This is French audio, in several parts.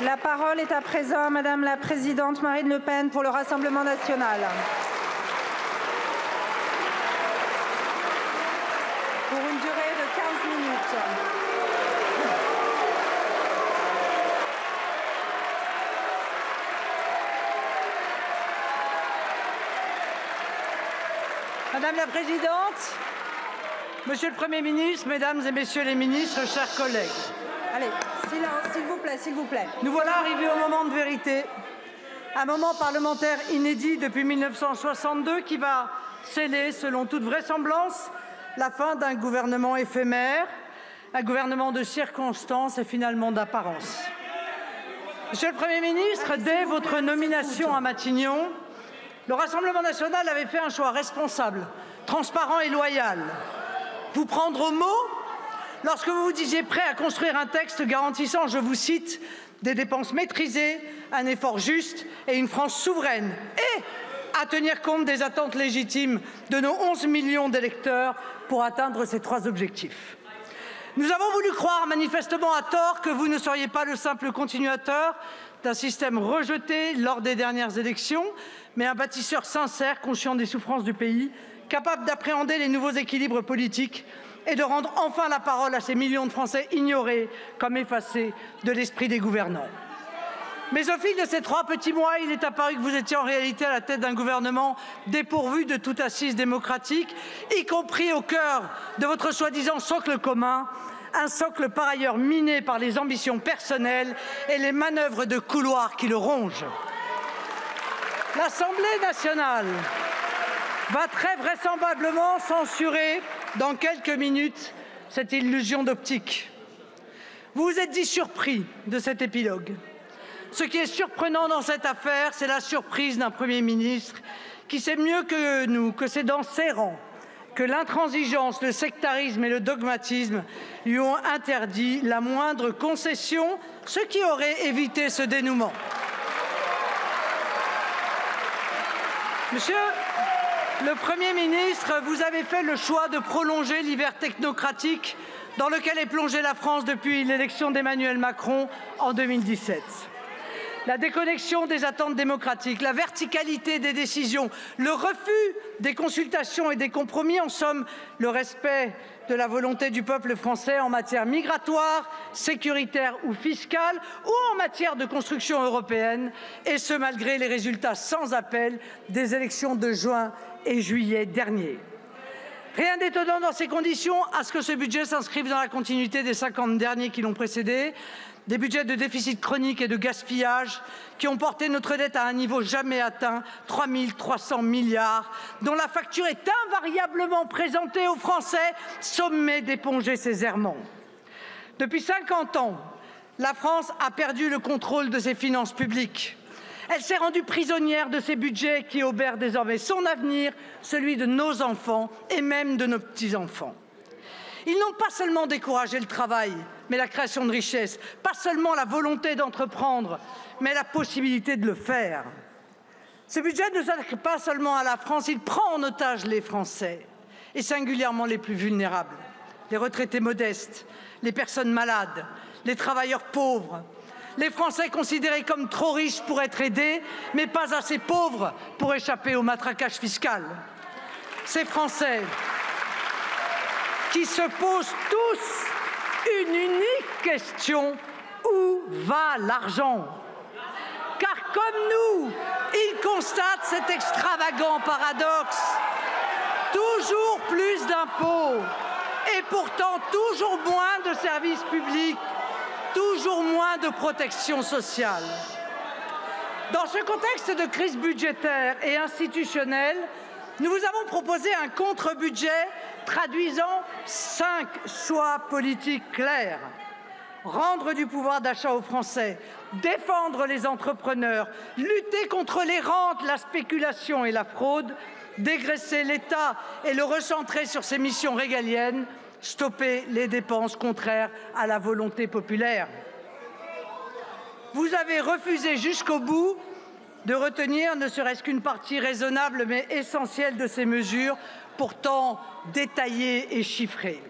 La parole est à présent à Madame la Présidente Marine Le Pen pour le Rassemblement national. Pour une durée de 15 minutes. Madame la Présidente, Monsieur le Premier ministre, Mesdames et Messieurs les ministres, chers collègues. Allez, silence, s'il vous plaît, s'il vous plaît. Nous voilà arrivés au moment de vérité, un moment parlementaire inédit depuis 1962 qui va sceller, selon toute vraisemblance, la fin d'un gouvernement éphémère, un gouvernement de circonstances et finalement d'apparence. Monsieur le Premier ministre, dès votre nomination à Matignon, le Rassemblement national avait fait un choix responsable, transparent et loyal. Vous prendre au mot lorsque vous vous disiez prêt à construire un texte garantissant, je vous cite, des dépenses maîtrisées, un effort juste et une France souveraine, et à tenir compte des attentes légitimes de nos 11 millions d'électeurs pour atteindre ces trois objectifs. Nous avons voulu croire, manifestement à tort, que vous ne seriez pas le simple continuateur d'un système rejeté lors des dernières élections, mais un bâtisseur sincère, conscient des souffrances du pays, capable d'appréhender les nouveaux équilibres politiques et de rendre enfin la parole à ces millions de Français ignorés comme effacés de l'esprit des gouvernants. Mais au fil de ces 3 petits mois, il est apparu que vous étiez en réalité à la tête d'un gouvernement dépourvu de toute assise démocratique, y compris au cœur de votre soi-disant socle commun, un socle par ailleurs miné par les ambitions personnelles et les manœuvres de couloir qui le rongent. L'Assemblée nationale va très vraisemblablement censurer dans quelques minutes cette illusion d'optique. Vous vous êtes dit surpris de cet épilogue. Ce qui est surprenant dans cette affaire, c'est la surprise d'un Premier ministre qui sait mieux que nous que c'est dans ses rangs que l'intransigeance, le sectarisme et le dogmatisme lui ont interdit la moindre concession, ce qui aurait évité ce dénouement. Monsieur le Premier ministre, vous avez fait le choix de prolonger l'hiver technocratique dans lequel est plongée la France depuis l'élection d'Emmanuel Macron en 2017. La déconnexion des attentes démocratiques, la verticalité des décisions, le refus des consultations et des compromis, en somme, le respect de la volonté du peuple français en matière migratoire, sécuritaire ou fiscale, ou en matière de construction européenne, et ce malgré les résultats sans appel des élections de juin et juillet dernier. Rien d'étonnant dans ces conditions à ce que ce budget s'inscrive dans la continuité des 50 derniers qui l'ont précédé, des budgets de déficit chronique et de gaspillage qui ont porté notre dette à un niveau jamais atteint, 3 300 milliards, dont la facture est invariablement présentée aux Français, sommés d'éponger ses errements. Depuis 50 ans, la France a perdu le contrôle de ses finances publiques. Elle s'est rendue prisonnière de ces budgets qui obèrent désormais son avenir, celui de nos enfants et même de nos petits-enfants. Ils n'ont pas seulement découragé le travail, mais la création de richesses, pas seulement la volonté d'entreprendre, mais la possibilité de le faire. Ce budget ne s'attaque pas seulement à la France, il prend en otage les Français, et singulièrement les plus vulnérables, les retraités modestes, les personnes malades, les travailleurs pauvres, les Français considérés comme trop riches pour être aidés, mais pas assez pauvres pour échapper au matraquage fiscal. Ces Français qui se posent tous une unique question: où va l'argent? Car comme nous, ils constatent cet extravagant paradoxe. Toujours plus d'impôts et pourtant toujours moins de services publics, toujours moins de protection sociale. Dans ce contexte de crise budgétaire et institutionnelle, nous vous avons proposé un contre-budget traduisant 5 choix politiques clairs. Rendre du pouvoir d'achat aux Français, défendre les entrepreneurs, lutter contre les rentes, la spéculation et la fraude, dégraisser l'État et le recentrer sur ses missions régaliennes, stopper les dépenses contraires à la volonté populaire. Vous avez refusé jusqu'au bout de retenir ne serait-ce qu'une partie raisonnable mais essentielle de ces mesures, pourtant détaillées et chiffrées.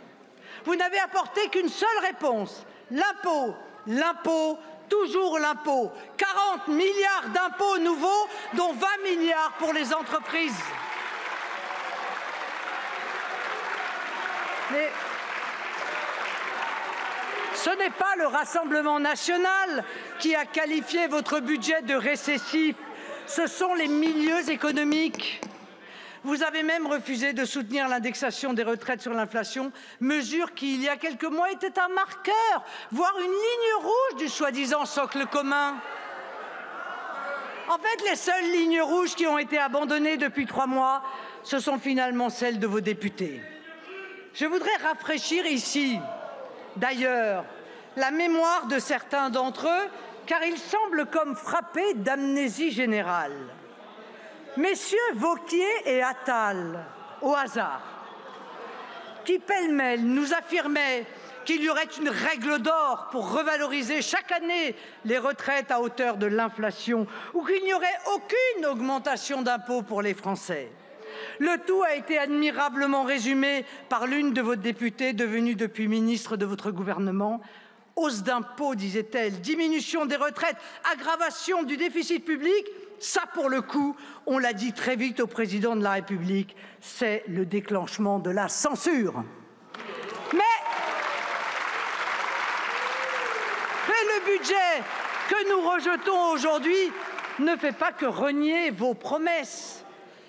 Vous n'avez apporté qu'une seule réponse: l'impôt, l'impôt, toujours l'impôt. 40 milliards d'impôts nouveaux, dont 20 milliards pour les entreprises. Mais ce n'est pas le Rassemblement national qui a qualifié votre budget de récessif, ce sont les milieux économiques. Vous avez même refusé de soutenir l'indexation des retraites sur l'inflation, mesure qui, il y a quelques mois, était un marqueur, voire une ligne rouge du soi-disant socle commun. En fait, les seules lignes rouges qui ont été abandonnées depuis 3 mois, ce sont finalement celles de vos députés. Je voudrais rafraîchir ici, d'ailleurs, la mémoire de certains d'entre eux, car ils semblent comme frappés d'amnésie générale. Messieurs Wauquiez et Attal, au hasard, qui pêle-mêle nous affirmaient qu'il y aurait une règle d'or pour revaloriser chaque année les retraites à hauteur de l'inflation ou qu'il n'y aurait aucune augmentation d'impôts pour les Français. Le tout a été admirablement résumé par l'une de vos députées devenue depuis ministre de votre gouvernement. Hausse d'impôts, disait-elle, diminution des retraites, aggravation du déficit public. Ça, pour le coup, on l'a dit très vite au président de la République, c'est le déclenchement de la censure. Mais le budget que nous rejetons aujourd'hui ne fait pas que renier vos promesses.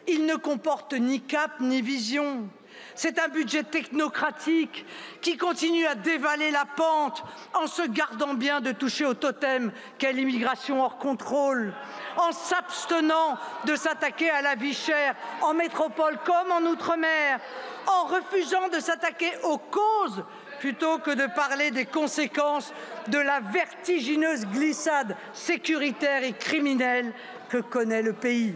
Il ne comporte ni cap ni vision. C'est un budget technocratique qui continue à dévaler la pente en se gardant bien de toucher au totem qu'est l'immigration hors contrôle, en s'abstenant de s'attaquer à la vie chère en métropole comme en outre-mer, en refusant de s'attaquer aux causes plutôt que de parler des conséquences de la vertigineuse glissade sécuritaire et criminelle que connaît le pays.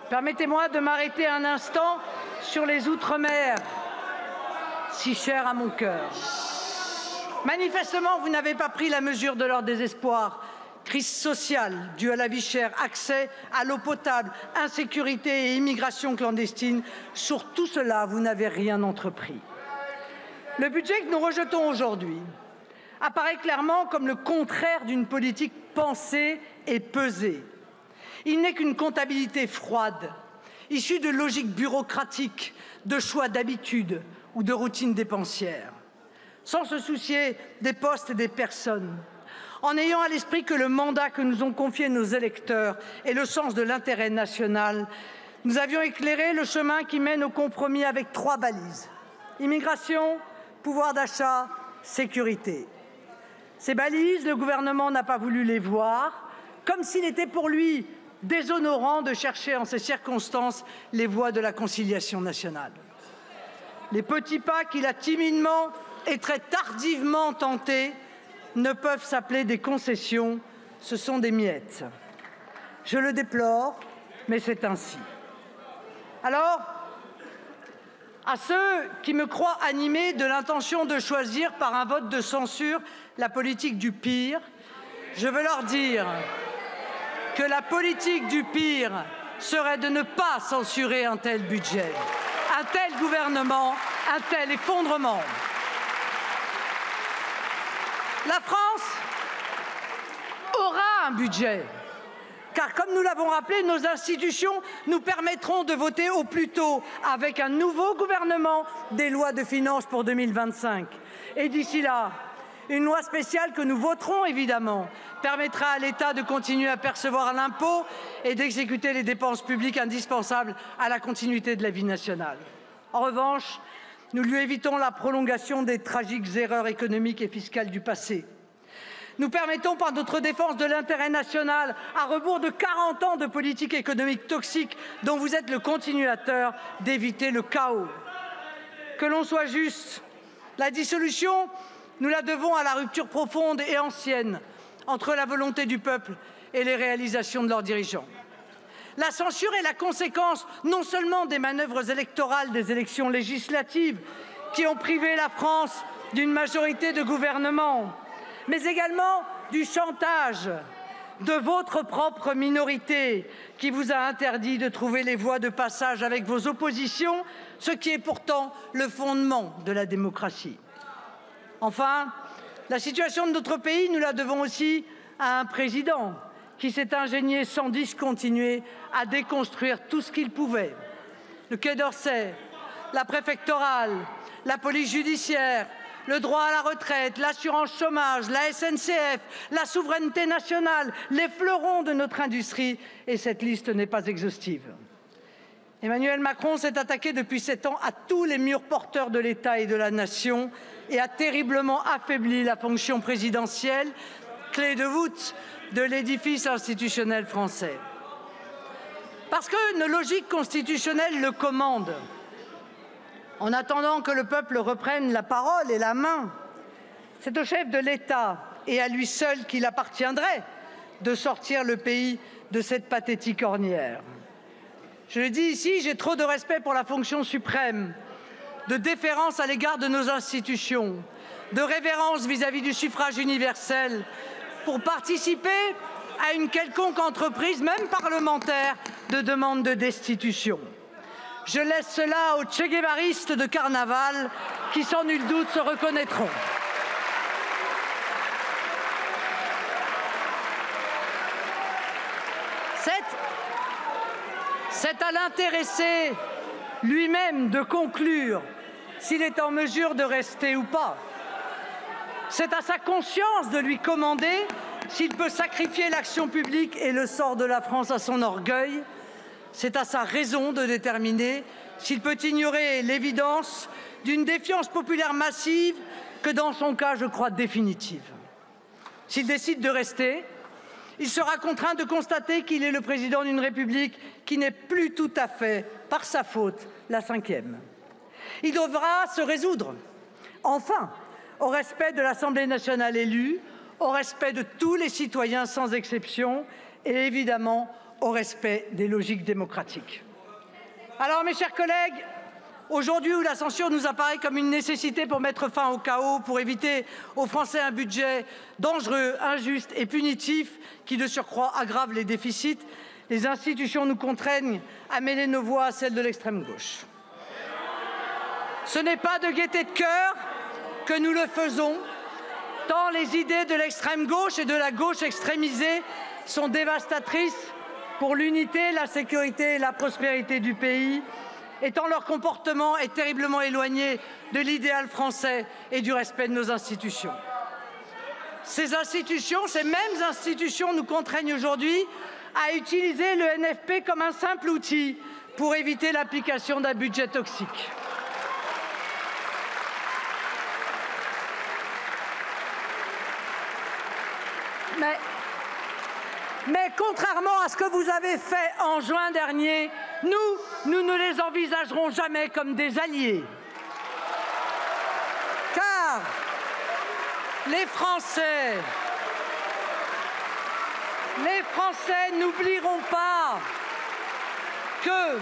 Permettez-moi de m'arrêter un instant sur les Outre-mer, si chers à mon cœur. Manifestement, vous n'avez pas pris la mesure de leur désespoir. Crise sociale due à la vie chère, accès à l'eau potable, insécurité et immigration clandestine. Sur tout cela, vous n'avez rien entrepris. Le budget que nous rejetons aujourd'hui apparaît clairement comme le contraire d'une politique pensée et pesée. Il n'est qu'une comptabilité froide, issue de logiques bureaucratiques, de choix d'habitude ou de routines dépensières, sans se soucier des postes et des personnes, en ayant à l'esprit que le mandat que nous ont confié nos électeurs est le sens de l'intérêt national. Nous avions éclairé le chemin qui mène au compromis avec 3 balises: immigration, pouvoir d'achat, sécurité. Ces balises, le gouvernement n'a pas voulu les voir, comme s'il était pour lui déshonorant de chercher en ces circonstances les voies de la conciliation nationale. Les petits pas qu'il a timidement et très tardivement tentés ne peuvent s'appeler des concessions, ce sont des miettes. Je le déplore, mais c'est ainsi. Alors, à ceux qui me croient animé de l'intention de choisir par un vote de censure la politique du pire, je veux leur dire que la politique du pire serait de ne pas censurer un tel budget, un tel gouvernement, un tel effondrement. La France aura un budget, car comme nous l'avons rappelé, nos institutions nous permettront de voter au plus tôt, avec un nouveau gouvernement, des lois de finances pour 2025. Et d'ici là, une loi spéciale que nous voterons évidemment permettra à l'État de continuer à percevoir l'impôt et d'exécuter les dépenses publiques indispensables à la continuité de la vie nationale. En revanche, nous lui évitons la prolongation des tragiques erreurs économiques et fiscales du passé. Nous permettons par notre défense de l'intérêt national, à rebours de 40 ans de politique économique toxique dont vous êtes le continuateur, d'éviter le chaos. Que l'on soit juste, la dissolution, nous la devons à la rupture profonde et ancienne entre la volonté du peuple et les réalisations de leurs dirigeants. La censure est la conséquence non seulement des manœuvres électorales des élections législatives qui ont privé la France d'une majorité de gouvernement, mais également du chantage de votre propre minorité qui vous a interdit de trouver les voies de passage avec vos oppositions, ce qui est pourtant le fondement de la démocratie. Enfin, La situation de notre pays, nous la devons aussi à un président qui s'est ingénié sans discontinuer à déconstruire tout ce qu'il pouvait. Le Quai d'Orsay, la préfectorale, la police judiciaire, le droit à la retraite, l'assurance chômage, la SNCF, la souveraineté nationale, les fleurons de notre industrie, et cette liste n'est pas exhaustive. Emmanuel Macron s'est attaqué depuis 7 ans à tous les murs porteurs de l'État et de la nation et a terriblement affaibli la fonction présidentielle, clé de voûte de l'édifice institutionnel français. Parce qu'une logique constitutionnelle le commande. En attendant que le peuple reprenne la parole et la main, c'est au chef de l'État et à lui seul qu'il appartiendrait de sortir le pays de cette pathétique ornière. Je le dis ici, j'ai trop de respect pour la fonction suprême, de déférence à l'égard de nos institutions, de révérence vis-à-vis du suffrage universel pour participer à une quelconque entreprise, même parlementaire, de demande de destitution. Je laisse cela aux Che Guevaristes de carnaval qui, sans nul doute, se reconnaîtront. C'est à l'intéressé lui-même de conclure s'il est en mesure de rester ou pas. C'est à sa conscience de lui commander s'il peut sacrifier l'action publique et le sort de la France à son orgueil. C'est à sa raison de déterminer s'il peut ignorer l'évidence d'une défiance populaire massive que, dans son cas, je crois définitive. S'il décide de rester, il sera contraint de constater qu'il est le président d'une République qui n'est plus tout à fait, par sa faute, la 5e. Il devra se résoudre, enfin, au respect de l'Assemblée nationale élue, au respect de tous les citoyens sans exception et évidemment au respect des logiques démocratiques. Alors, mes chers collègues, aujourd'hui où la censure nous apparaît comme une nécessité pour mettre fin au chaos, pour éviter aux Français un budget dangereux, injuste et punitif qui, de surcroît, aggrave les déficits, les institutions nous contraignent à mêler nos voix à celles de l'extrême gauche. Ce n'est pas de gaieté de cœur que nous le faisons, tant les idées de l'extrême gauche et de la gauche extrémisée sont dévastatrices pour l'unité, la sécurité et la prospérité du pays, et tant leur comportement est terriblement éloigné de l'idéal français et du respect de nos institutions. Ces mêmes institutions nous contraignent aujourd'hui à utiliser le NFP comme un simple outil pour éviter l'application d'un budget toxique. Mais contrairement à ce que vous avez fait en juin dernier, nous ne les envisagerons jamais comme des alliés. Car les Français n'oublieront pas que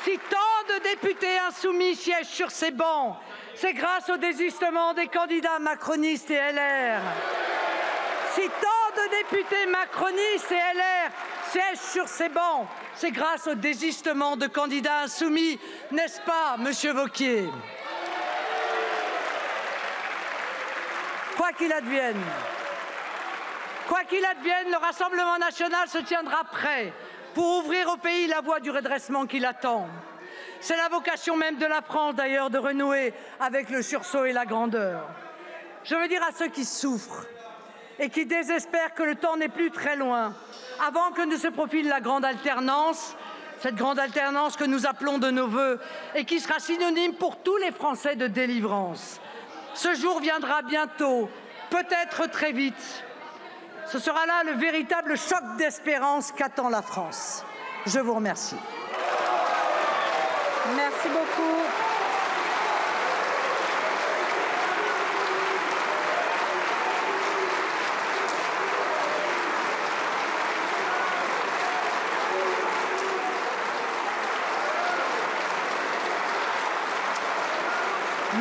si tant de députés insoumis siègent sur ces bancs, c'est grâce au désistement des candidats macronistes et LR. Si tant de députés macronistes et LR siègent sur ces bancs, c'est grâce au désistement de candidats insoumis, n'est-ce pas, Monsieur Wauquiez? Quoi qu'il advienne, le Rassemblement national se tiendra prêt pour ouvrir au pays la voie du redressement qui l'attend. C'est la vocation même de la France, d'ailleurs, de renouer avec le sursaut et la grandeur. Je veux dire à ceux qui souffrent et qui désespèrent que le temps n'est plus très loin, avant que ne se profile la grande alternance, cette grande alternance que nous appelons de nos vœux et qui sera synonyme pour tous les Français de délivrance. Ce jour viendra bientôt, peut-être très vite. Ce sera là le véritable choc d'espérance qu'attend la France. Je vous remercie. Merci beaucoup.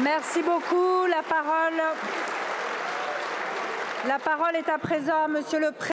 Merci beaucoup. La parole est à présent à Monsieur le Président.